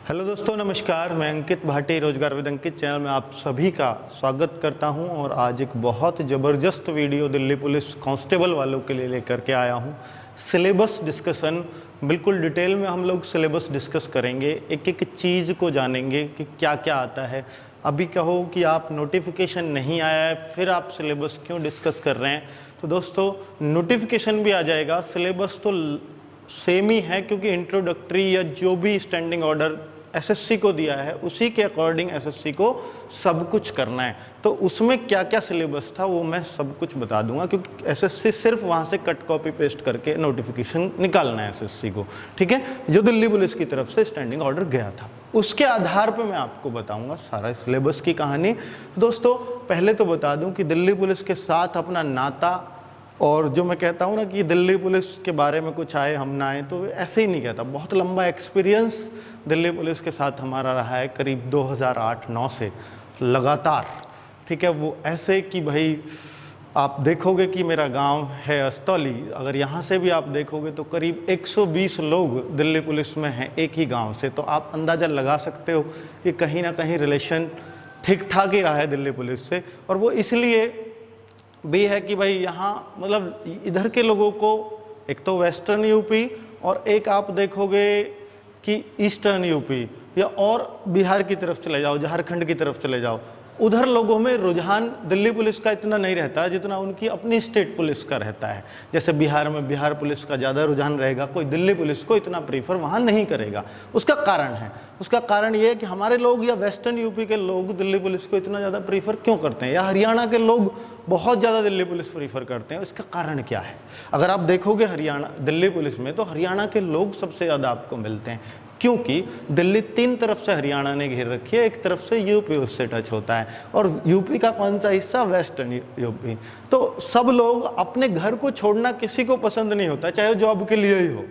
Hello दोस्तों, नमस्कार। मैं अंकित भाटी, रोजगार विद अंकित चैनल में आप सभी का स्वागत करता हूं। और आज एक बहुत ज़बरदस्त वीडियो दिल्ली पुलिस कांस्टेबल वालों के लिए लेकर के आया हूं। सिलेबस डिस्कशन, बिल्कुल डिटेल में हम लोग सिलेबस डिस्कस करेंगे, एक एक चीज़ को जानेंगे कि क्या क्या आता है। अभी कहो कि आप नोटिफिकेशन नहीं आया है फिर आप सिलेबस क्यों डिस्कस कर रहे हैं, तो दोस्तों नोटिफिकेशन भी आ जाएगा, सिलेबस तो सेम ही है, क्योंकि इंट्रोडक्टरी या जो भी स्टैंडिंग ऑर्डर एसएससी को दिया है उसी के अकॉर्डिंग एसएससी को सब कुछ करना है। तो उसमें क्या क्या सिलेबस था वो मैं सब कुछ बता दूंगा, क्योंकि एसएससी सिर्फ वहां से कट कॉपी पेस्ट करके नोटिफिकेशन निकालना है एसएससी को, ठीक है, जो दिल्ली पुलिस की तरफ से स्टैंडिंग ऑर्डर गया था उसके आधार पर मैं आपको बताऊंगा सारा सिलेबस की कहानी। दोस्तों पहले तो बता दूं कि दिल्ली पुलिस के साथ अपना नाता, और जो मैं कहता हूँ ना कि दिल्ली पुलिस के बारे में कुछ आए हम ना आए, तो ऐसे ही नहीं कहता। बहुत लंबा एक्सपीरियंस दिल्ली पुलिस के साथ हमारा रहा है, करीब 2008-9 से लगातार, ठीक है। वो ऐसे कि भाई आप देखोगे कि मेरा गांव है अस्तौली, अगर यहाँ से भी आप देखोगे तो करीब 120 लोग दिल्ली पुलिस में हैं एक ही गांव से। तो आप अंदाज़ा लगा सकते हो कि कहीं ना कहीं रिलेशन ठीक ठाक ही रहा है दिल्ली पुलिस से। और वो इसलिए भी है कि भाई यहाँ मतलब इधर के लोगों को, एक तो वेस्टर्न यूपी और एक आप देखोगे कि ईस्टर्न यूपी, या और बिहार की तरफ चले जाओ, झारखंड की तरफ चले जाओ, उधर लोगों में रुझान दिल्ली पुलिस का इतना नहीं रहता है जितना उनकी अपनी स्टेट पुलिस का रहता है। जैसे बिहार में बिहार पुलिस का ज़्यादा रुझान रहेगा, कोई दिल्ली पुलिस को इतना प्रीफर वहाँ नहीं करेगा। उसका कारण है, उसका कारण ये है कि हमारे लोग या वेस्टर्न यूपी के लोग दिल्ली पुलिस को इतना ज़्यादा प्रीफर क्यों करते हैं, या हरियाणा के लोग बहुत ज़्यादा दिल्ली पुलिस प्रीफर करते हैं। इसका कारण क्या है? अगर आप देखोगे हरियाणा दिल्ली पुलिस में, तो हरियाणा के लोग सबसे ज़्यादा आपको मिलते हैं, क्योंकि दिल्ली 3 तरफ से हरियाणा ने घेर रखी है, एक तरफ से यूपी उससे टच होता है, और यूपी का कौन सा हिस्सा? Western UP. तो सब लोग अपने घर को छोड़ना किसी को पसंद नहीं होता, चाहे वो जॉब के लिए ही हो,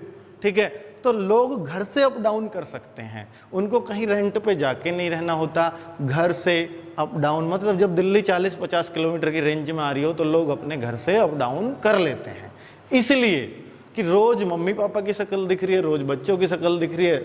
ठीक है। तो लोग घर से अप डाउन कर सकते हैं, उनको कहीं रेंट पे जाके नहीं रहना होता, घर से अप डाउन, मतलब जब दिल्ली 40-50 किलोमीटर की रेंज में आ रही हो तो लोग अपने घर से अप डाउन कर लेते हैं, इसलिए कि रोज मम्मी पापा की शक्ल दिख रही है, रोज बच्चों की शक्ल दिख रही है,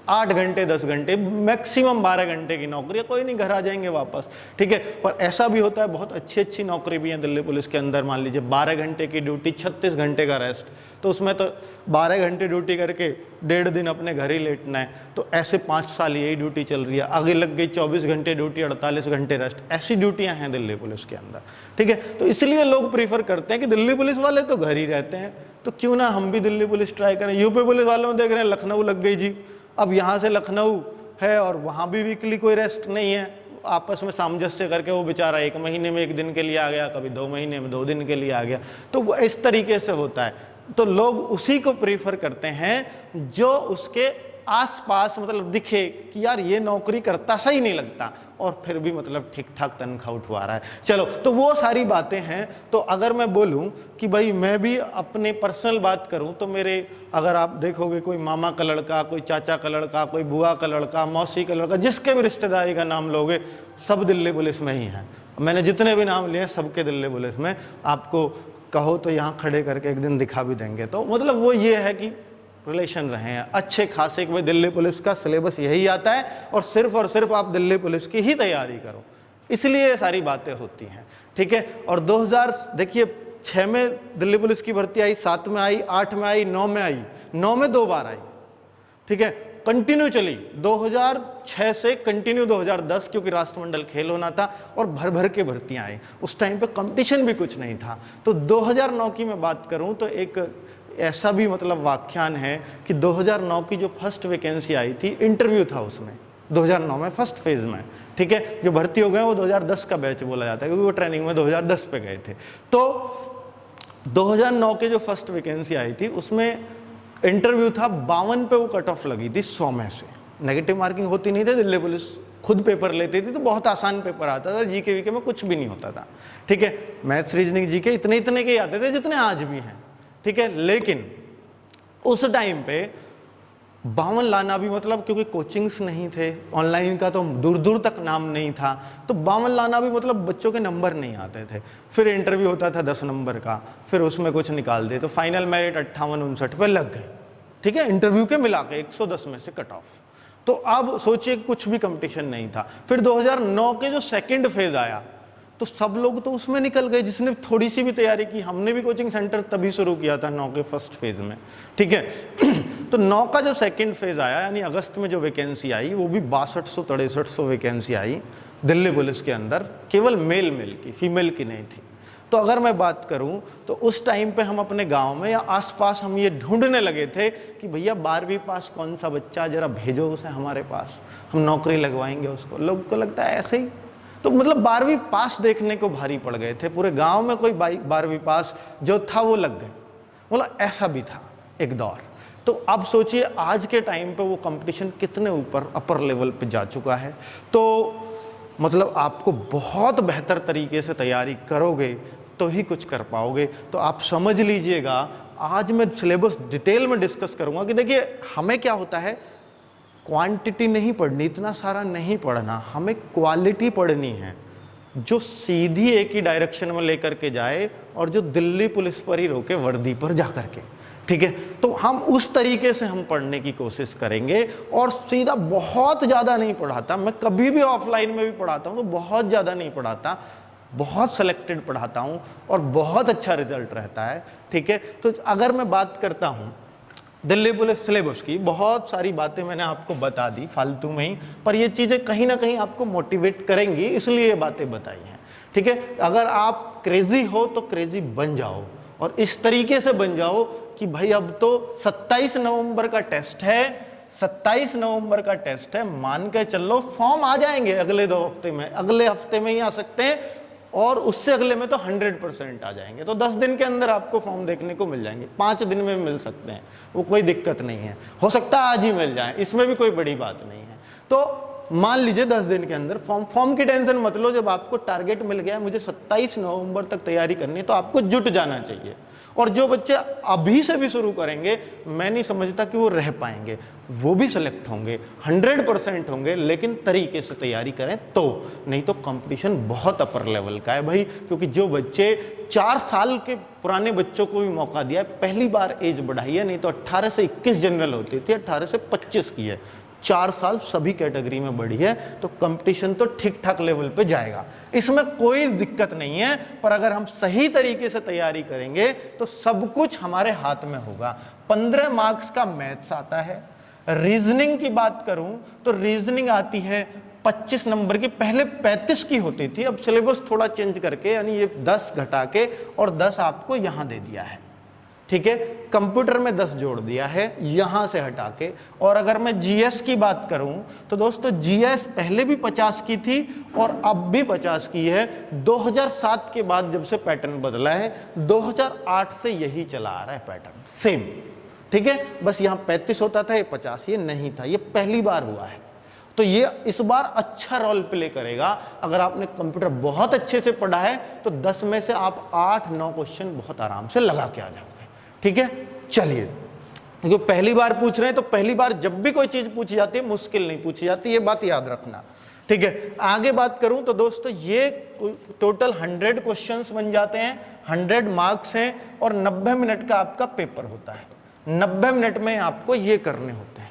8 घंटे 10 घंटे मैक्सिमम 12 घंटे की नौकरी है, कोई नहीं, घर आ जाएंगे वापस, ठीक है। पर ऐसा भी होता है, बहुत अच्छी अच्छी नौकरी भी है दिल्ली पुलिस के अंदर। मान लीजिए 12 घंटे की ड्यूटी, 36 घंटे का रेस्ट, तो उसमें तो 12 घंटे ड्यूटी करके 1.5 दिन अपने घर ही लेटना है। तो ऐसे 5 साल यही ड्यूटी चल रही है, आगे लग गई 24 घंटे ड्यूटी, 48 घंटे रेस्ट, ऐसी ड्यूटियां हैं दिल्ली पुलिस के अंदर, ठीक है। तो इसलिए लोग प्रीफर करते हैं कि दिल्ली पुलिस वाले तो घर ही रहते हैं, तो क्यों ना हम भी दिल्ली पुलिस ट्राई करें। यूपी पुलिस वालों में देख रहे हैं लखनऊ लग गई जी, अब यहाँ से लखनऊ है और वहाँ भी वीकली कोई रेस्ट नहीं है, आपस में सामंजस्य करके वो बेचारा 1 महीने में 1 दिन के लिए आ गया, कभी 2 महीने में 2 दिन के लिए आ गया, तो वो इस तरीके से होता है। तो लोग उसी को प्रीफर करते हैं जो उसके आसपास मतलब दिखे कि यार ये नौकरी करता सही नहीं लगता, और फिर भी मतलब ठीक ठाक तनख्वाह उठवा रहा है। चलो, तो वो सारी बातें हैं। तो अगर मैं बोलूं कि भाई मैं भी अपने पर्सनल बात करूं, तो मेरे, अगर आप देखोगे कोई मामा का लड़का, कोई चाचा का लड़का, कोई बुआ का लड़का, मौसी का लड़का, जिसके भी रिश्तेदारी का नाम लोगे, सब दिल्ली पुलिस में ही हैं। मैंने जितने भी नाम लिए सबके दिल्ली पुलिस में, आपको कहो तो यहाँ खड़े करके एक दिन दिखा भी देंगे। तो मतलब वो ये है कि रिलेशन रहे हैं अच्छे खासे, कि भाई दिल्ली पुलिस का सिलेबस यही आता है और सिर्फ आप दिल्ली पुलिस की ही तैयारी करो, इसलिए ये सारी बातें होती हैं, ठीक है। और 2006 में दिल्ली पुलिस की भर्ती आई, 7 में आई, 8 में आई, 9 में आई, 9 में 2 बार आई, ठीक है, कंटिन्यू चली 2006 से कंटिन्यू 2010, क्योंकि राष्ट्रमंडल खेल होना था और भर भर के भर्तियां आई। उस टाइम पे कंपटीशन भी कुछ नहीं था। तो 2009 की मैं बात करूं तो एक ऐसा भी मतलब व्याख्यान है कि 2009 की जो फर्स्ट वैकेंसी आई थी, इंटरव्यू था उसमें 2009 में फर्स्ट फेज में, ठीक है। जो भर्ती हो गए वो 2010 का बैच बोला जाता है, क्योंकि वो ट्रेनिंग में 2010 पे गए थे। तो 2009 के जो फर्स्ट वैकेंसी आई थी उसमें इंटरव्यू था, 52 पे वो कट ऑफ लगी थी 100 में से। नेगेटिव मार्किंग होती नहीं थी, दिल्ली पुलिस खुद पेपर लेती थी, तो बहुत आसान पेपर आता था, जीके वीके में कुछ भी नहीं होता था, ठीक है। मैथ्स रीजनिंग जीके इतने इतने के आते थे जितने आज भी हैं, ठीक है। लेकिन उस टाइम पे 52 लाना भी मतलब, क्योंकि कोचिंग्स नहीं थे, ऑनलाइन का तो दूर दूर तक नाम नहीं था, तो 52 लाना भी मतलब बच्चों के नंबर नहीं आते थे। फिर इंटरव्यू होता था 10 नंबर का, फिर उसमें कुछ निकाल दे, तो फाइनल मेरिट 58-59 पे लग गए, ठीक है, इंटरव्यू के मिला के 110 में से कट ऑफ। तो अब सोचिए कुछ भी कंपटीशन नहीं था। फिर 2009 के जो सेकंड फेज आया तो सब लोग तो उसमें निकल गए, जिसने थोड़ी सी भी तैयारी की। हमने भी कोचिंग सेंटर तभी शुरू किया था 9 के फर्स्ट फेज में, ठीक है। तो 9 का जो सेकंड फेज आया, यानी अगस्त में जो वैकेंसी आई, वो भी 6200-6300 वैकेंसी आई दिल्ली पुलिस के अंदर, केवल मेल की, फीमेल की नहीं थी। तो अगर मैं बात करूं तो उस टाइम पे हम अपने गांव में या आसपास हम ये ढूंढने लगे थे कि भैया 12वीं पास कौन सा बच्चा, जरा भेजो उसे हमारे पास, हम नौकरी लगवाएंगे उसको। लोग को लगता है ऐसे ही, तो मतलब 12वीं पास देखने को भारी पड़ गए थे। पूरे गांव में कोई 12वीं पास जो था वो लग गए, मतलब ऐसा भी था एक दौर। तो अब सोचिए आज के टाइम पे वो कंपटीशन कितने ऊपर अपर लेवल पे जा चुका है। तो मतलब आपको बहुत बेहतर तरीके से तैयारी करोगे तो ही कुछ कर पाओगे। तो आप समझ लीजिएगा, आज मैं सिलेबस डिटेल में डिस्कस करूंगा कि देखिए हमें क्या होता है, क्वांटिटी नहीं पढ़नी, इतना सारा नहीं पढ़ना, हमें क्वालिटी पढ़नी है जो सीधी एक ही डायरेक्शन में लेकर के जाए और जो दिल्ली पुलिस पर ही रोके, वर्दी पर जा करके, ठीक है। तो हम उस तरीके से हम पढ़ने की कोशिश करेंगे। और सीधा बहुत ज़्यादा नहीं पढ़ाता मैं, कभी भी ऑफलाइन में भी पढ़ाता हूँ तो बहुत ज़्यादा नहीं पढ़ाता, बहुत सेलेक्टेड पढ़ाता हूँ और बहुत अच्छा रिजल्ट रहता है, ठीक है। तो अगर मैं बात करता हूँ दिल्ली पुलिस सिलेबस की, बहुत सारी बातें मैंने आपको बता दी फालतू में ही, पर ये चीज़ें कहीं ना कहीं आपको मोटिवेट करेंगी, इसलिए ये बातें बताई हैं, ठीक है। अगर आप क्रेजी हो तो क्रेजी बन जाओ, और इस तरीके से बन जाओ कि भाई अब तो 27 नवंबर का टेस्ट है, 27 नवंबर का टेस्ट है, मान के चलो फॉर्म आ जाएंगे अगले 2 हफ्ते में, अगले हफ्ते में ही आ सकते हैं, और उससे अगले में तो 100% आ जाएंगे। तो 10 दिन के अंदर आपको फॉर्म देखने को मिल जाएंगे, 5 दिन में मिल सकते हैं, वो कोई दिक्कत नहीं है। हो सकता है आज ही मिल जाए, इसमें भी कोई बड़ी बात नहीं है। तो मान लीजिए 10 दिन के अंदर फॉर्म की टेंशन मत लो। जब आपको टारगेट मिल गया मुझे 27 नवंबर तक तैयारी करनी, तो आपको जुट जाना चाहिए। और जो बच्चे अभी से भी शुरू करेंगे, मैं नहीं समझता कि वो रह पाएंगे, वो भी सिलेक्ट होंगे, 100% होंगे, लेकिन तरीके से तैयारी करें तो, नहीं तो कंपटीशन बहुत अपर लेवल का है भाई। क्योंकि जो बच्चे 4 साल के पुराने बच्चों को भी मौका दिया है, पहली बार एज बढ़ाई है, नहीं तो 18 से 21 जनरल होती थी, 18 से 25 की है, 4 साल सभी कैटेगरी में बढ़ी है। तो कंपटीशन तो ठीक ठाक लेवल पे जाएगा, इसमें कोई दिक्कत नहीं है। पर अगर हम सही तरीके से तैयारी करेंगे तो सब कुछ हमारे हाथ में होगा। 15 मार्क्स का मैथ्स आता है। रीजनिंग की बात करूं तो रीजनिंग आती है 25 नंबर की, पहले 35 की होती थी, अब सिलेबस थोड़ा चेंज करके, यानी ये 10 घटा के और 10 आपको यहां दे दिया है, ठीक है। कंप्यूटर में 10 जोड़ दिया है यहां से हटा के। और अगर मैं जीएस की बात करूं तो दोस्तों जीएस पहले भी 50 की थी और अब भी 50 की है। 2007 के बाद जब से पैटर्न बदला है, 2008 से यही चला आ रहा है पैटर्न सेम, ठीक है। बस यहां 35 होता था, ये 50, ये नहीं था, ये पहली बार हुआ है। तो ये इस बार अच्छा रोल प्ले करेगा। अगर आपने कंप्यूटर बहुत अच्छे से पढ़ा है तो 10 में से आप 8-9 क्वेश्चन बहुत आराम से लगा के आ जाओगे, ठीक है। चलिए, क्योंकि पहली बार पूछ रहे हैं तो पहली बार जब भी कोई चीज पूछी जाती है मुश्किल नहीं पूछी जाती, ये बात याद रखना, ठीक है। आगे बात करूं तो दोस्तों ये टोटल 100 क्वेश्चंस बन जाते हैं, 100 मार्क्स हैं और 90 मिनट का आपका पेपर होता है। 90 मिनट में आपको ये करने होते हैं,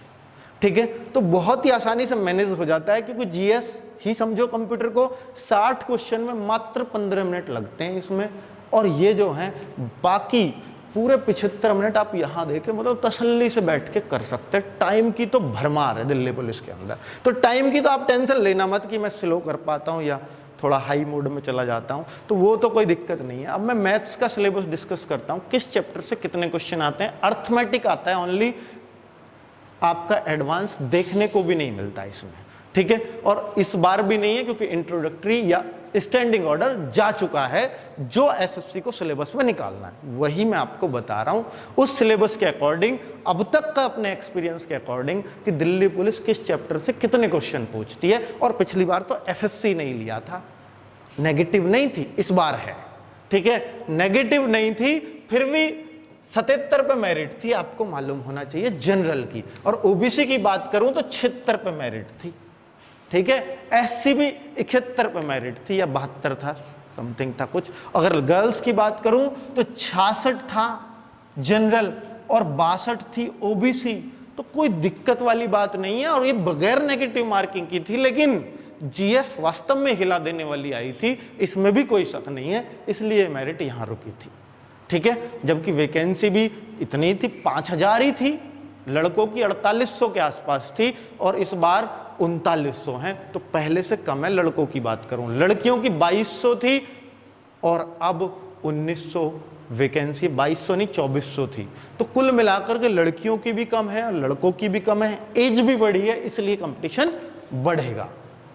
ठीक है। तो बहुत ही आसानी से मैनेज हो जाता है, क्योंकि जीएस ही समझो कंप्यूटर को 60 क्वेश्चन में मात्र 15 मिनट लगते हैं इसमें, और ये जो है बाकी पूरे 75 मिनट आप यहां देके मतलब तसल्ली से बैठ के कर सकते हैं। टाइम की तो भरमार है दिल्ली पुलिस के अंदर, तो टाइम की तो आप टेंशन लेना मत कि मैं स्लो कर पाता हूं या थोड़ा हाई मोड में चला जाता हूं, तो वो तो कोई दिक्कत नहीं है। अब मैं मैथ्स का सिलेबस डिस्कस करता हूं, किस चैप्टर से कितने क्वेश्चन आते हैं। अर्थमेटिक आता है ओनली, आपका एडवांस देखने को भी नहीं मिलता इसमें, ठीक है। और इस बार भी नहीं है क्योंकि इंट्रोडक्टरी या स्टैंडिंग ऑर्डर जा चुका है। जो एसएससी को सिलेबस में निकालना है वही मैं आपको बता रहा हूं, उस सिलेबस के अकॉर्डिंग, अब तक का अपने एक्सपीरियंस के अकॉर्डिंग कि दिल्ली पुलिस किस चैप्टर से कितने क्वेश्चन पूछती है। और पिछली बार तो एसएससी नहीं लिया था, नेगेटिव नहीं थी, इस बार है, ठीक है। नेगेटिव नहीं थी, फिर भी 77 पे मेरिट थी, आपको मालूम होना चाहिए जनरल की। और ओबीसी की बात करूं तो 76 पे मेरिट थी, ठीक है। एससी भी 71 पे मेरिट थी या 72 था, समथिंग था कुछ। अगर गर्ल्स की बात करूं तो 66 था जनरल और 62 थी ओबीसी। तो कोई दिक्कत वाली बात नहीं है, और ये बगैर नेगेटिव मार्किंग की थी, लेकिन जीएस वास्तव में हिला देने वाली आई थी, इसमें भी कोई शक नहीं है, इसलिए मेरिट यहां रुकी थी। ठीक है, जबकि वैकेंसी भी इतनी थी, 5000 ही थी, लड़कों की 4800 के आसपास थी, और इस बार 3900 हैं, तो पहले से कम है। लड़कों की बात करूं, लड़कियों की 2200 थी और अब 1900 वैकेंसी, 2200 नहीं 2400 थी। तो कुल मिलाकर के लड़कियों की भी कम है और लड़कों की भी कम है, एज भी बढ़ी है, इसलिए कंपटीशन बढ़ेगा,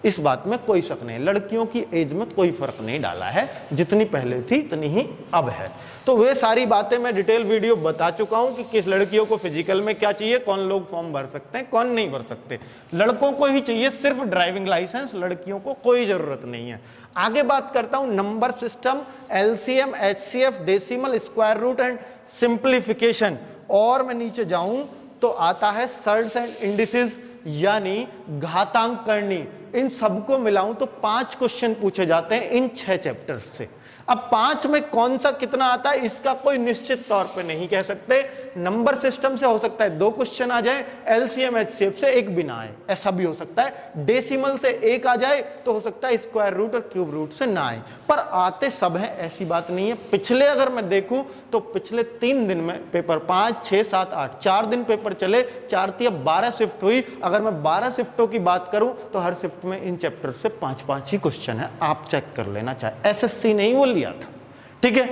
इस बात में कोई शक नहीं। लड़कियों की एज में कोई फर्क नहीं डाला है, जितनी पहले थी इतनी ही अब है। तो वे सारी बातें मैं डिटेल वीडियो बता चुका हूं कि किस लड़कियों को फिजिकल में क्या चाहिए, कौन लोग फॉर्म भर सकते हैं, कौन नहीं भर सकते। लड़कों को ही चाहिए सिर्फ ड्राइविंग लाइसेंस, लड़कियों को कोई जरूरत नहीं है। आगे बात करता हूं number system, LCM, HCF, decimal, square root and simplification. और मैं नीचे जाऊं तो आता है सर्ट्स एंड इंडिसेस, यानी घातांक करनी। इन सबको मिलाऊं तो 5 क्वेश्चन पूछे जाते हैं इन 6 चैप्टर्स से। अब 5 में कौन सा कितना आता है इसका कोई निश्चित तौर पे नहीं कह सकते। नंबर सिस्टम से हो सकता है 2 क्वेश्चन आ जाए, एलसीएम एचसीएफ से 1 भी ना आए, ऐसा भी हो सकता है। डेसिमल से 1 आ जाए तो हो सकता है स्क्वायर रूट और क्यूब रूट से ना आए, पर आते सब हैं, ऐसी बात नहीं है। पिछले अगर मैं देखूं तो पिछले 3 दिन में पेपर 5, 6, 7, 8 4 दिन पेपर चले, 4 तिया 12 शिफ्ट हुई। अगर मैं 12 शिफ्टों की बात करूं तो हर शिफ्ट में इन चैप्टर से 5-5 ही क्वेश्चन है, आप चेक कर लेना, चाहे एसएससी नहीं वो लिया था। ठीक है,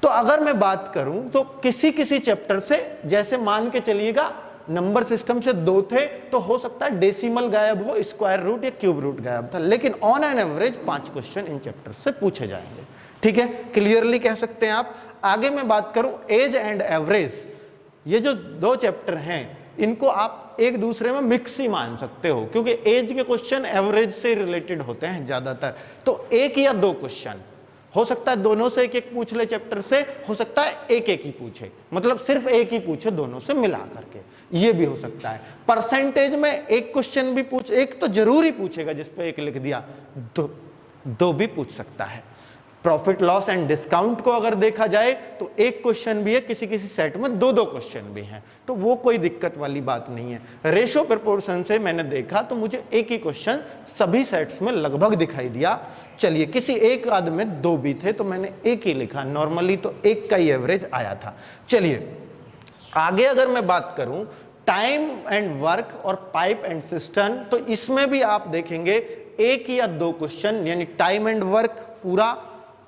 तो अगर मैं बात करूं तो किसी किसी चैप्टर से, जैसे मान के चलिएगा नंबर सिस्टम से 2 थे, तो हो सकता है डेसिमल गायब हो, स्क्वायर रूट या क्यूब रूट गायब था, लेकिन on an average 5 question in chapter से पूछे जाएंगे। ठीक है, क्लियरली कह सकते हैं आप। आगे मैं बात करूं एज एंड एवरेज, ये जो 2 चैप्टर हैं इनको आप एक दूसरे में मिक्स ही मान सकते हो, क्योंकि एज के क्वेश्चन एवरेज से रिलेटेड होते हैं ज्यादातर। तो 1 या 2 क्वेश्चन हो सकता है दोनों से 1-1 पूछ ले चैप्टर से, हो सकता है 1-1 ही पूछे, मतलब सिर्फ 1 ही पूछे दोनों से मिला करके, ये भी हो सकता है। परसेंटेज में 1 क्वेश्चन भी पूछ, 1 तो जरूर ही पूछेगा, जिस पे 1 लिख दिया, 2 भी पूछ सकता है। प्रॉफिट लॉस एंड डिस्काउंट को अगर देखा जाए तो 1 क्वेश्चन भी है, किसी किसी सेट में 2-2 क्वेश्चन भी हैं, तो वो कोई दिक्कत वाली बात नहीं है। रेशो प्रोपोर्शन से मैंने देखा तो मुझे 1 ही क्वेश्चन सभी सेट्स में लगभग दिखाई दिया। चलिए, किसी एक आध में 2 भी थे तो मैंने 1 ही लिखा, नॉर्मली तो 1 का ही एवरेज आया था। चलिए आगे अगर मैं बात करूं टाइम एंड वर्क और पाइप एंड सिस्टम, तो इसमें भी आप देखेंगे 1 या 2 क्वेश्चन, यानी टाइम एंड वर्क पूरा,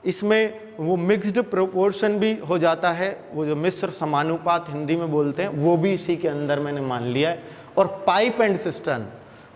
इसमें वो मिक्स्ड प्रोपोर्शन भी हो जाता है, वो जो मिश्र समानुपात हिंदी में बोलते हैं, वो भी इसी के अंदर मैंने मान लिया है। और पाइप एंड सिस्टम,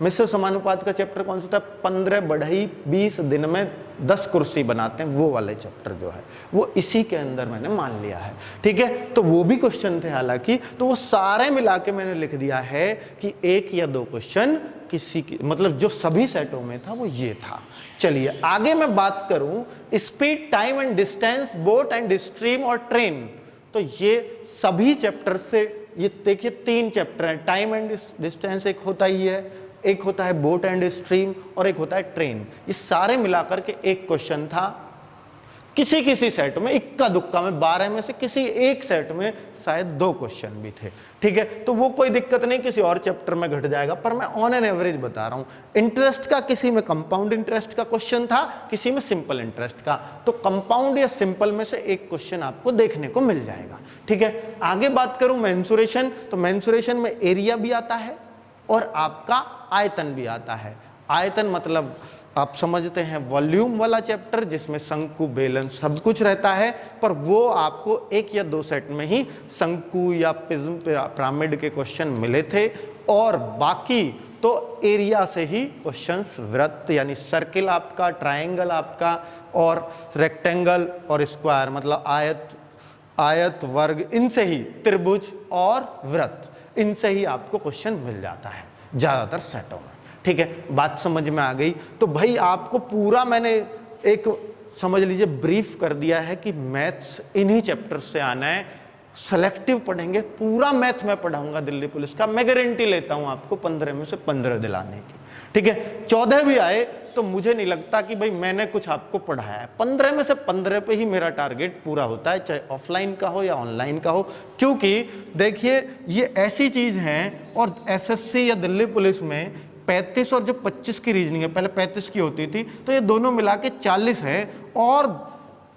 मिश्र समानुपात का चैप्टर कौन सा था, 15 बढ़ई 20 दिन में 10 कुर्सी बनाते हैं, वो वाले चैप्टर जो है वो इसी के अंदर मैंने मान लिया है। ठीक है, तो वो भी क्वेश्चन थे हालांकि, तो वो सारे मिला के मैंने लिख दिया है कि 1 या 2 क्वेश्चन किसी की, मतलब जो सभी सेटों में था वो ये था। चलिए आगे मैं बात करूं speed, time and distance, boat and stream और ट्रेन, तो ये सभी चैप्टर से, ये देखिए 3 चैप्टर हैं। टाइम एंड डिस्टेंस एक होता ही है, एक होता है बोट एंड स्ट्रीम और एक होता है ट्रेन, ये सारे मिलाकर के 1 क्वेश्चन था। किसी किसी सेट में इक्का दुक्का में 12 में से किसी एक सेट में शायद 2 क्वेश्चन भी थे। ठीक है, तो वो कोई दिक्कत नहीं, किसी और चैप्टर में घट जाएगा, पर मैं ऑन एन एवरेज बता रहा हूं। इंटरेस्ट का किसी में कंपाउंड इंटरेस्ट का क्वेश्चन था, किसी में सिंपल इंटरेस्ट का, तो कंपाउंड या सिंपल में से 1 क्वेश्चन आपको देखने को मिल जाएगा। ठीक है, आगे बात करूं मेंसुरेशन, तो मेंसुरेशन में एरिया भी आता है और आपका आयतन भी आता है। आयतन मतलब आप समझते हैं वॉल्यूम वाला चैप्टर, जिसमें शंकु, बेलन सब कुछ रहता है, पर वो आपको 1 या 2 सेट में ही शंकु या प्रिज्म, पिरामिड के क्वेश्चन मिले थे, और बाकी तो एरिया से ही क्वेश्चंस, वृत्त यानी सर्किल आपका, ट्रायंगल आपका, और रेक्टेंगल और स्क्वायर मतलब आयत वर्ग, इनसे ही, त्रिभुज और वृत्त, इनसे ही आपको क्वेश्चन मिल जाता है ज्यादातर सेटों में। ठीक है, बात समझ में आ गई। तो भाई आपको पूरा मैंने एक समझ लीजिए ब्रीफ कर दिया है कि मैथ्स इन्हीं चैप्टर से आना है, सेलेक्टिव पढ़ेंगे, पूरा मैथ मैं पढ़ाऊंगा दिल्ली पुलिस का, मैं गारंटी लेता हूं आपको 15 में से 15 दिलाने की। ठीक है, 14 भी आए तो मुझे नहीं लगता कि भाई मैंने कुछ आपको पढ़ाया है, 15 में से 15 पे ही मेरा टारगेट पूरा होता है, चाहे ऑफलाइन का हो या ऑनलाइन का हो। क्योंकि देखिए ये ऐसी चीज है, और एसएससी या दिल्ली पुलिस में 35 और जो 25 की रीजनिंग है, पहले 35 की होती थी, तो ये दोनों मिला के 40 है। और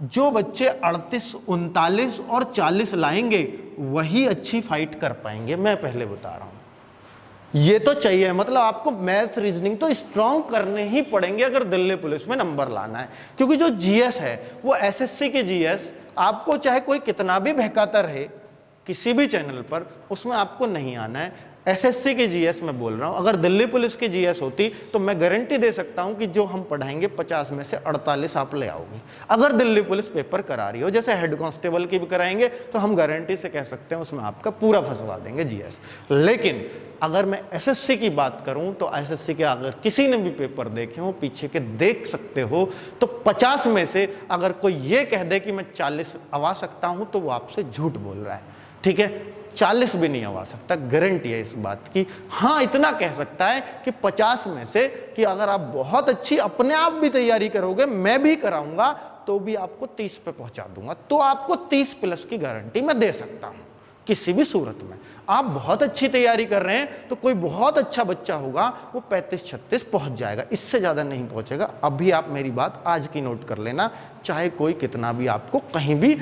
जो बच्चे 38, 39 और 40 लाएंगे वही अच्छी फाइट कर पाएंगे, मैं पहले बता रहा हूं। ये तो चाहिए, मतलब आपको मैथ रीजनिंग तो स्ट्रांग करने ही पड़ेंगे अगर दिल्ली पुलिस में नंबर लाना है। क्योंकि जो जीएस है वो एसएससी के जीएस, आपको चाहे कोई कितना भी बहकाता रहे किसी भी चैनल पर, उसमें आपको नहीं आना है। एसएससी के जीएस मैं बोल रहा हूं, अगर दिल्ली पुलिस की जीएस होती तो मैं गारंटी दे सकता हूं कि जो हम पढ़ाएंगे 50 में से 48 आप ले आओगे। अगर दिल्ली पुलिस पेपर करा रही हो, जैसे हेड कांस्टेबल की भी कराएंगे, तो हम गारंटी से कह सकते हैं उसमें आपका पूरा फंसवा देंगे जीएस। लेकिन अगर मैं एसएससी की बात करूं तो एसएससी के अगर किसी ने भी पेपर देखे हो, पीछे के देख सकते हो, तो 50 में से अगर कोई ये कह दे कि मैं 40 आवा सकता हूं तो वो आपसे झूठ बोल रहा है। ठीक है, 40 भी नहीं आवा सकता, गारंटी है इस बात की। हाँ, इतना कह सकता है कि 50 में से कि अगर आप बहुत अच्छी अपने आप भी तैयारी करोगे, मैं भी कराऊंगा, तो भी आपको 30 पे पहुंचा दूंगा। तो आपको 30 प्लस की गारंटी मैं दे सकता हूं किसी भी सूरत में। आप बहुत अच्छी तैयारी कर रहे हैं तो कोई बहुत अच्छा बच्चा होगा वो 35-36 पहुंच जाएगा, इससे ज्यादा नहीं पहुंचेगा। अभी आप मेरी बात आज की नोट कर लेना, चाहे कोई कितना भी आपको कहीं भी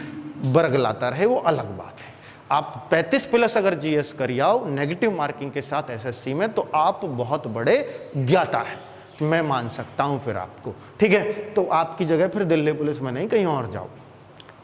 बरगलाता रहे, वो अलग बात है। आप 35 प्लस अगर जीएस करी आओ नेगेटिव मार्किंग के साथ एसएससी में, तो आप बहुत बड़े ज्ञाता है, मैं मान सकता हूं फिर आपको। ठीक है, तो आपकी जगह फिर दिल्ली पुलिस में नहीं, कहीं और जाओ।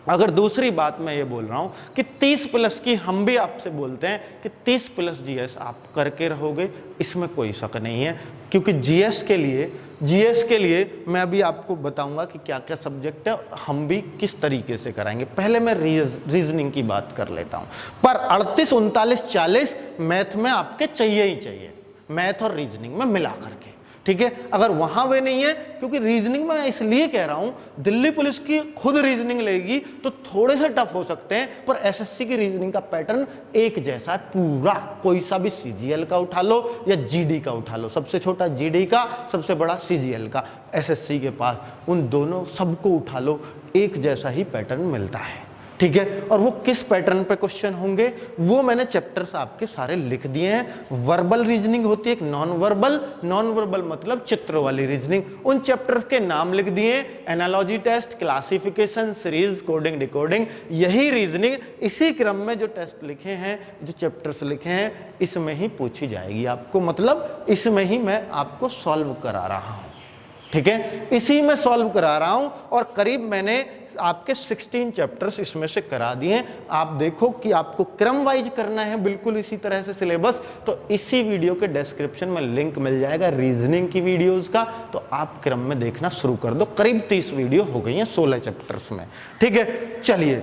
अगर दूसरी बात मैं ये बोल रहा हूं कि 30 प्लस की, हम भी आपसे बोलते हैं कि 30 प्लस जीएस आप करके रहोगे, इसमें कोई शक नहीं है। क्योंकि जीएस के लिए मैं अभी आपको बताऊंगा कि क्या क्या सब्जेक्ट है, हम भी किस तरीके से कराएंगे। पहले मैं रीजनिंग की बात कर लेता हूं। पर 38, 39, 40 मैथ में आपके चाहिए ही चाहिए, मैथ और रीजनिंग में मिला करके। ठीक है, अगर वहां वे नहीं है, क्योंकि रीजनिंग में इसलिए कह रहा हूं, दिल्ली पुलिस की खुद रीजनिंग लेगी तो थोड़े से टफ हो सकते हैं, पर एसएससी की रीजनिंग का पैटर्न एक जैसा है पूरा। कोई सा भी सीजीएल का उठा लो या जीडी का उठा लो, सबसे छोटा जीडी का, सबसे बड़ा सीजीएल का, एसएससी के पास उन दोनों सबको उठा लो, एक जैसा ही पैटर्न मिलता है। ठीक है, और वो किस पैटर्न पे क्वेश्चन होंगे वो मैंने चैप्टर्स आपके सारे लिख दिए हैं। वर्बल रीजनिंग होती है, एक नॉन वर्बल मतलब चित्र वाली रीजनिंग, उन चैप्टर्स के नाम लिख दिए। Analogy test, classification, series, coding, decoding, यही रीजनिंग इसी क्रम में जो टेस्ट लिखे हैं, जो चैप्टर्स लिखे हैं, इसमें ही पूछी जाएगी आपको, मतलब इसमें ही मैं आपको सॉल्व करा रहा हूं। ठीक है, इसी में सॉल्व करा रहा हूं, और करीब मैंने आपके 16 चैप्टर्स इसमें से करा दिए। आप देखो कि आपको क्रम वाइज करना है बिल्कुल इसी तरह से सिलेबस, तो इसी वीडियो के डिस्क्रिप्शन में लिंक मिल जाएगा रीजनिंग की वीडियोस का, तो आप क्रम में देखना शुरू कर दो। करीब 30 वीडियो हो गई हैं 16 चैप्टर्स में। ठीक है, चलिए,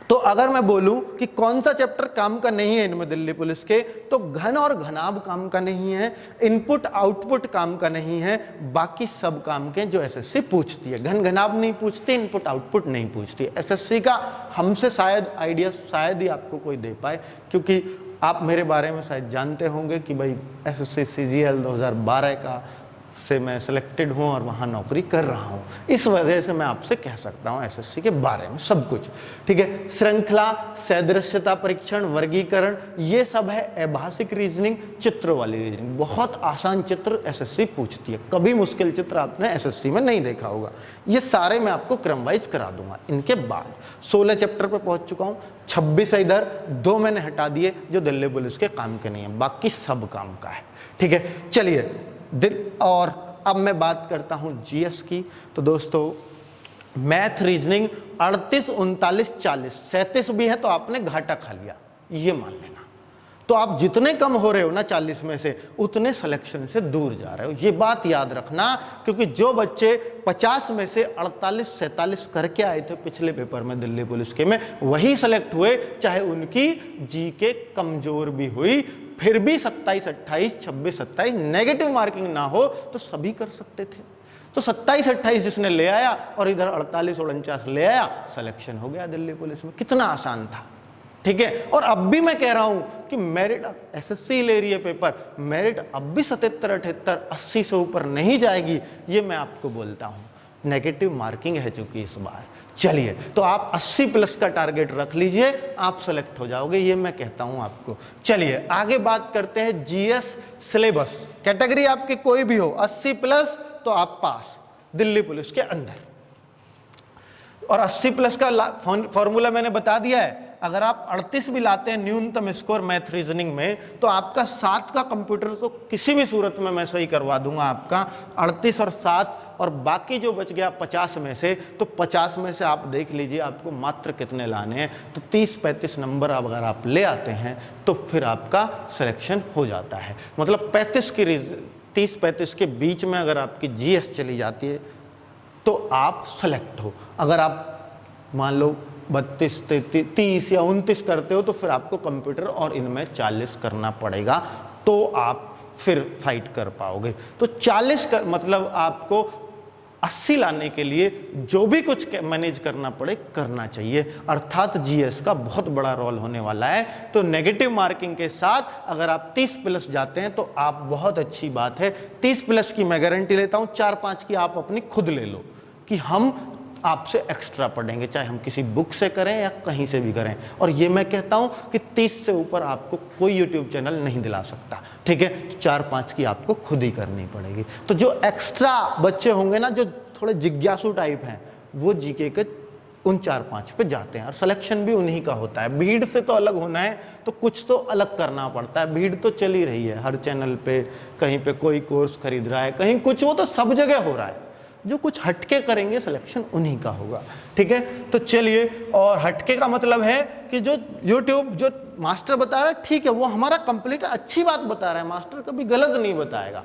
तो अगर मैं बोलूं कि कौन सा चैप्टर काम का नहीं है इनमें दिल्ली पुलिस के, तो घन और घनाभ काम का नहीं है, इनपुट आउटपुट काम का नहीं है, बाकी सब काम के जो एसएससी पूछती है। घन घनाभ नहीं पूछती, इनपुट आउटपुट नहीं पूछती। एसएससी का हमसे शायद आइडिया शायद ही आपको कोई दे पाए, क्योंकि आप मेरे बारे में शायद जानते होंगे कि भाई एसएससी सीजीएल 2012 का से मैं सिलेक्टेड हूं और वहां नौकरी कर रहा हूं, इस वजह से मैं आपसे कह सकता हूं एसएससी के बारे में सब कुछ। ठीक है, श्रृंखला, सदृश्यता परीक्षण, वर्गीकरण, ये सब है अभाषिक रीजनिंग, चित्र वाली रीजनिंग। बहुत आसान चित्र एसएससी पूछती है, कभी मुश्किल चित्र आपने एसएससी में नहीं देखा होगा। ये सारे मैं आपको क्रम वाइज करा दूंगा। इनके बाद 16 चैप्टर पर पहुंच चुका हूं, 26 है इधर, 2 मैंने हटा दिए जो दिल्ली पुलिस के काम के नहीं है, बाकी सब काम का है। ठीक है, चलिए, और अब मैं बात करता हूं जीएस की। तो दोस्तों मैथ रीजनिंग 38, 39, 40, 37 भी है तो आपने घाटा खा लिया, ये मान लेना। तो आप जितने कम हो रहे हो ना 40 में से, उतने सिलेक्शन से दूर जा रहे हो, ये बात याद रखना। क्योंकि जो बच्चे 50 में से 48, 47 करके आए थे पिछले पेपर में दिल्ली पुलिस के में, वही सेलेक्ट हुए, चाहे उनकी जीके कमजोर भी हुई, फिर भी 27, 28, 26, 27 नेगेटिव मार्किंग ना हो तो सभी कर सकते थे। तो 27, 28 जिसने ले आया और इधर 48, 49 ले आया, सिलेक्शन हो गया दिल्ली पुलिस में। कितना आसान था, ठीक है। और अब भी मैं कह रहा हूं कि मेरिट एसएससी ले रही है पेपर, मेरिट अब भी 77, 78, 80 से ऊपर नहीं जाएगी, ये मैं आपको बोलता हूं। नेगेटिव मार्किंग है चूंकि इस बार। चलिए, तो आप 80 प्लस का टारगेट रख लीजिए, आप सेलेक्ट हो जाओगे, ये मैं कहता हूं आपको। चलिए आगे बात करते हैं जीएस सिलेबस। कैटेगरी आपकी कोई भी हो, 80 प्लस तो आप पास दिल्ली पुलिस के अंदर। और 80 प्लस का फॉर्मूला मैंने बता दिया है। अगर आप 38 भी लाते हैं न्यूनतम स्कोर मैथ रीजनिंग में, तो आपका 7 का कंप्यूटर तो किसी भी सूरत में मैं सही करवा दूंगा आपका। 38 और 7 और बाकी जो बच गया 50 में से, तो 50 में से आप देख लीजिए आपको मात्र कितने लाने हैं। तो 30-35 नंबर अगर आप ले आते हैं तो फिर आपका सिलेक्शन हो जाता है। मतलब 30-35 के बीच में अगर आपकी जीएस चली जाती है तो आप सेलेक्ट हो। अगर आप मान लो 32, 33, 30 या 29 करते हो तो फिर आपको कंप्यूटर और इनमें 40 करना पड़ेगा, तो आप फिर फाइट कर पाओगे। तो 40 का मतलब आपको 80 लाने के लिए जो भी कुछ मैनेज करना पड़े करना चाहिए, अर्थात जीएस का बहुत बड़ा रोल होने वाला है। तो नेगेटिव मार्किंग के साथ अगर आप 30 प्लस जाते हैं तो आप बहुत अच्छी बात है। 30 प्लस की मैं गारंटी लेता हूं, 4-5 की आप अपनी खुद ले लो कि हम आपसे एक्स्ट्रा पढ़ेंगे, चाहे हम किसी बुक से करें या कहीं से भी करें। और ये मैं कहता हूं कि 30 से ऊपर आपको कोई यूट्यूब चैनल नहीं दिला सकता, ठीक है। 4-5 की आपको खुद ही करनी पड़ेगी। तो जो एक्स्ट्रा बच्चे होंगे ना, जो थोड़े जिज्ञासु टाइप हैं, वो जीके के उन 4-5 पे जाते हैं और सिलेक्शन भी उन्हीं का होता है। भीड़ से तो अलग होना है तो कुछ तो अलग करना पड़ता है। भीड़ तो चली रही है हर चैनल पे, कहीं पे कोई कोर्स खरीद रहा है, कहीं कुछ, वो तो सब जगह हो रहा है। जो कुछ हटके करेंगे सिलेक्शन उन्हीं का होगा, ठीक है। तो चलिए, और हटके का मतलब है कि जो YouTube जो मास्टर बता रहा है, ठीक है, वो हमारा कंप्लीट अच्छी बात बता रहा है, मास्टर कभी गलत नहीं बताएगा,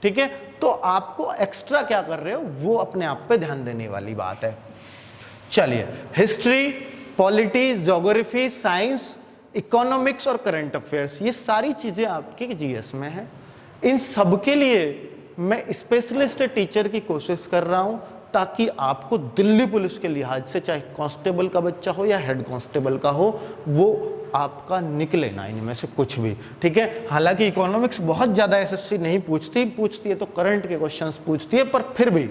ठीक है। तो आपको एक्स्ट्रा क्या कर रहे हो वो अपने आप पे ध्यान देने वाली बात है। चलिए, history, polity, geography, science, economics और करंट अफेयर्स, ये सारी चीजें आपकी जीएस में है। इन सब के लिए मैं स्पेशलिस्ट टीचर की कोशिश कर रहा हूं ताकि आपको दिल्ली पुलिस के लिहाज से, चाहे कांस्टेबल का बच्चा हो या हेड कांस्टेबल का हो, वो आपका निकले ना इनमें से कुछ भी, ठीक है। हालांकि इकोनॉमिक्स बहुत ज्यादा एसएससी नहीं पूछती है तो करंट के क्वेश्चंस पूछती है, पर फिर भी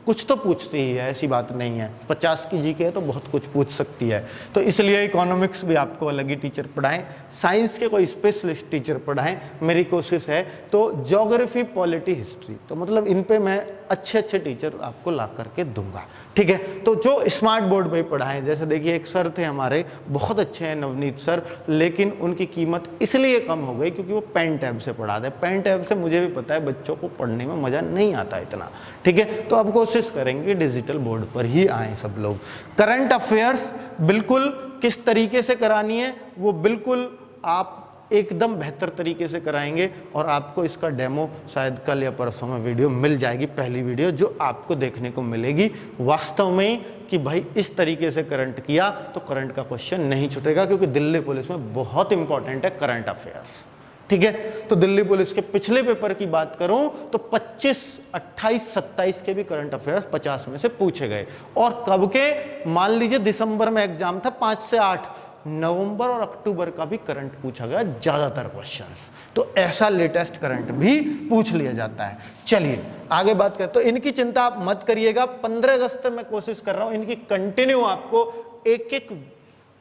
कुछ तो पूछती ही है, ऐसी बात नहीं है। 50 की जीके है तो बहुत कुछ पूछ सकती है। तो इसलिए इकोनॉमिक्स भी आपको अलग ही टीचर पढ़ाएं, साइंस के कोई स्पेशलिस्ट टीचर पढ़ाएं, मेरी कोशिश है। तो ज्योग्राफी, पॉलिटी, हिस्ट्री, तो मतलब इन पे मैं अच्छे टीचर आपको ला करके दूंगा, ठीक है। तो जो स्मार्ट बोर्ड पे पढ़ाएं, जैसे देखिए एक सर थे हमारे, बहुत अच्छे हैं, नवनीत सर, लेकिन उनकी कीमत इसलिए कम हो गई क्योंकि वो पेन टैब से पढ़ाते हैं। पेन टैब से मुझे भी पता है बच्चों को पढ़ने में मजा नहीं आता इतना, ठीक है। तो अब कोशिश करेंगे डिजिटल बोर्ड पर ही आए सब लोग। करंट अफेयर्स बिल्कुल किस तरीके से करानी है वो बिल्कुल आप एकदम बेहतर तरीके से कराएंगे, और आपको इसका डेमो शायद कल या परसों में वीडियो मिल जाएगी, पहली वीडियो जो आपको देखने को मिलेगी वास्तव में कि भाई इस तरीके से करंट किया तो करंट का क्वेश्चन नहीं छूटेगा, क्योंकि दिल्ली पुलिस में बहुत इंपॉर्टेंट है करंट अफेयर्स, ठीक है। तो दिल्ली पुलिस के पिछले पेपर की बात करूं तो 25, 28, 27 के भी करंट अफेयर्स 50 में से पूछे गए। और कब के, मान लीजिए दिसंबर में एग्जाम था 5 से 8, नवंबर और अक्टूबर का भी करंट पूछा गया ज्यादातर क्वेश्चंस। तो ऐसा लेटेस्ट करंट भी पूछ लिया जाता है। चलिए आगे बात करें, तो इनकी चिंता आप मत करिएगा। 15 अगस्त तक मैं कोशिश कर रहा हूं इनकी कंटिन्यू आपको एक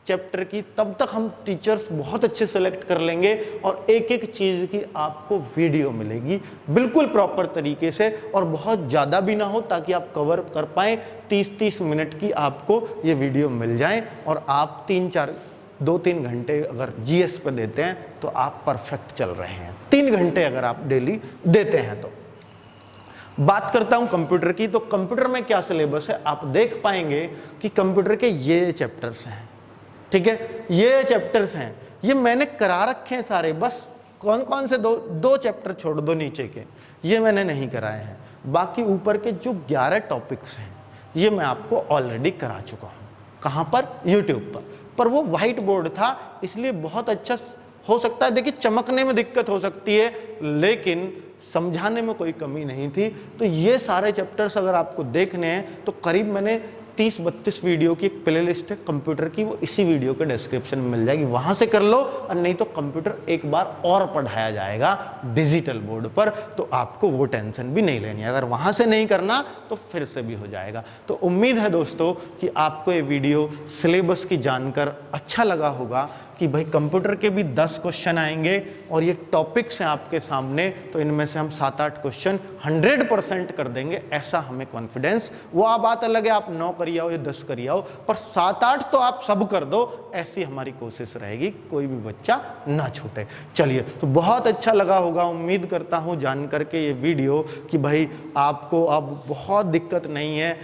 चैप्टर की, तब तक हम टीचर्स बहुत अच्छे सेलेक्ट कर लेंगे और एक चीज की आपको वीडियो मिलेगी बिल्कुल प्रॉपर तरीके से, और बहुत ज्यादा भी ना हो ताकि आप कवर कर पाए। 30-30 मिनट की आपको ये वीडियो मिल जाए और आप 2-3 घंटे अगर जीएस पे देते हैं तो आप परफेक्ट चल रहे हैं। 3 घंटे अगर आप डेली देते हैं तो। बात करता हूं कंप्यूटर की, तो कंप्यूटर में क्या सिलेबस है आप देख पाएंगे कि कंप्यूटर के ये चैप्टर्स हैं, ठीक है। ये चैप्टर्स हैं, ये मैंने करा रखे हैं सारे, बस कौन कौन से दो चैप्टर छोड़ दो नीचे के, ये मैंने नहीं कराए हैं। बाकी ऊपर के जो 11 टॉपिक्स हैं ये मैं आपको ऑलरेडी करा चुका हूं। कहां पर? यूट्यूब पर वो व्हाइट बोर्ड था इसलिए बहुत अच्छा हो सकता है। देखिए चमकने में दिक्कत हो सकती है लेकिन समझाने में कोई कमी नहीं थी। तो ये सारे चैप्टर्स अगर आपको देखने हैं तो करीब मैंने 30-32 वीडियो की एक प्लेलिस्ट है कंप्यूटर की, वो इसी वीडियो के डिस्क्रिप्शन में मिल जाएगी, वहां से कर लो। और नहीं तो कंप्यूटर एक बार और पढ़ाया जाएगा डिजिटल बोर्ड पर, तो आपको वो टेंशन भी नहीं लेनी है। अगर वहां से नहीं करना तो फिर से भी हो जाएगा। तो उम्मीद है दोस्तों कि आपको ये वीडियो सिलेबस की जानकर अच्छा लगा होगा कि भाई कंप्यूटर के भी 10 क्वेश्चन आएंगे और ये टॉपिक्स हैं आपके सामने, तो इनमें से हम 7-8 क्वेश्चन 100% कर देंगे, ऐसा हमें कॉन्फिडेंस। वो आप बात अलग है आप 9 करिए आओ या 10 करिए आओ, पर 7-8 तो आप सब कर दो, ऐसी हमारी कोशिश रहेगी, कोई भी बच्चा ना छूटे। चलिए, तो बहुत अच्छा लगा होगा, उम्मीद करता हूँ जान करके ये वीडियो कि भाई आपको अब बहुत दिक्कत नहीं है,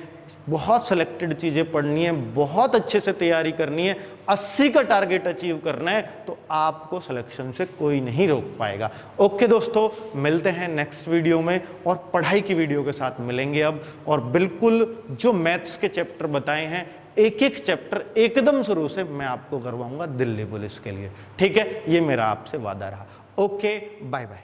बहुत सिलेक्टेड चीजें पढ़नी है, बहुत अच्छे से तैयारी करनी है, 80 का टारगेट अचीव करना है, तो आपको सिलेक्शन से कोई नहीं रोक पाएगा। ओके दोस्तों, मिलते हैं नेक्स्ट वीडियो में और पढ़ाई की वीडियो के साथ मिलेंगे अब। और बिल्कुल जो मैथ्स के चैप्टर बताए हैं, एक एक चैप्टर एकदम शुरू से मैं आपको करवाऊंगा दिल्ली पुलिस के लिए, ठीक है? ये मेरा आपसे वादा रहा। Okay, bye bye.